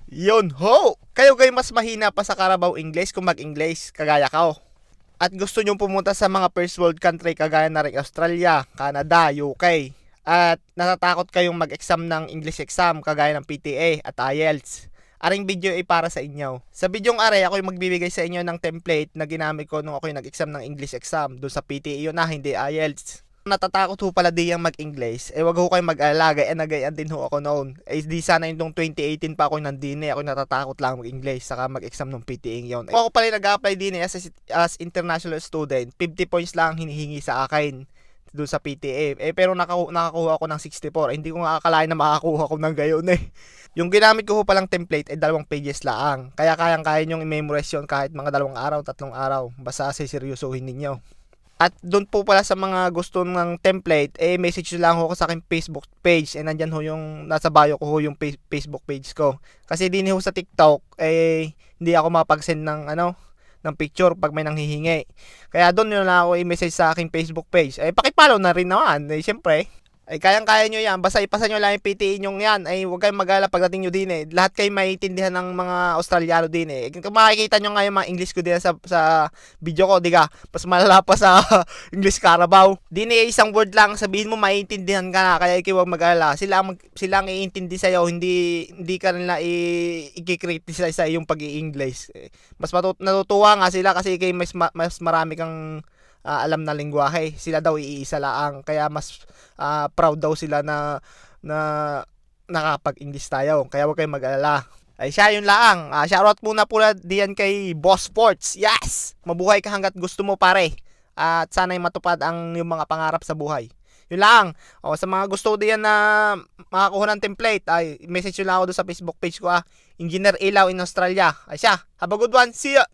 Yun ho! Kayo mas mahina pa sa Carabao English kung mag-English, kagaya ko. At gusto nyong pumunta sa mga first world country kagaya na rin Australia, Canada, UK. At natatakot kayong mag-exam ng English exam kagaya ng PTA at IELTS. Aring video ay para sa inyo. Sa videong are, ako yung magbibigay sa inyo ng template na ginamit ko nung ako yung nag-exam ng English exam. Doon sa PTA yun na, hindi IELTS. Natatakot ho pala diyang mag-English, wag ho kayong mag-alala, nagayan din ho ako noon. Di sana yung 2018 pa ako nandine, ako natatakot lang mag-English, saka mag-exam ng PTA yon. Ako pala nag-apply din as international student, 50 points lang hinihingi sa akin doon sa PTA. Pero nakakuha ako ng 64. Hindi ko nga akalain na makakakuha ko ng gayon eh. Yung ginamit ko ho palang template ay 2 pages lang. Kaya kayang-kaya nyong i-memorize yun kahit mga 2 araw, 3 araw. Basta seryosohin ninyo. At doon po pala sa mga gusto ng template, message nyo lang ho sa aking Facebook page. Nandyan ho yung, nasa bio ko ho yung Facebook page ko. Kasi din ho sa TikTok, hindi ako mapag-send ng picture pag may nanghihingi. Kaya doon nyo lang ako i-message sa aking Facebook page. Pakipollow na rin naman. Siyempre, kayang-kaya nyo yan. Basta ipasa nyo lang yung PTE nyo yan. Huwag kayong mag-alala pagdating nyo din eh. Lahat kayo maiintindihan ng mga Australiano din eh. Kung makikita nyo nga yung mga English ko din sa video ko, diga, mas malala pa sa English Carabao. Din eh, isang word lang sabihin mo maiintindihan ka na. Kaya ikaw huwag mag-alala. Sila ang iintindi sa'yo. Hindi ka nila i-criticize sa yung pag-i-English. Mas natutuwa nga sila kasi ikaw mas marami kang alam na lingwahe. Sila daw iisa lang. Kaya mas proud daw sila na nakapag-English tayo. Kaya huwag kayong mag-alala. Siya yun lang. Shoutout muna pula diyan kay Boss Sports. Yes! Mabuhay ka hanggat gusto mo pare. At sana'y matupad ang yung mga pangarap sa buhay. Yun lang. Sa mga gusto diyan na makakuha ng template, message nyo lang ako doon sa Facebook page ko. Engineer Ilaw in Australia. Siya. Have a good one. See ya!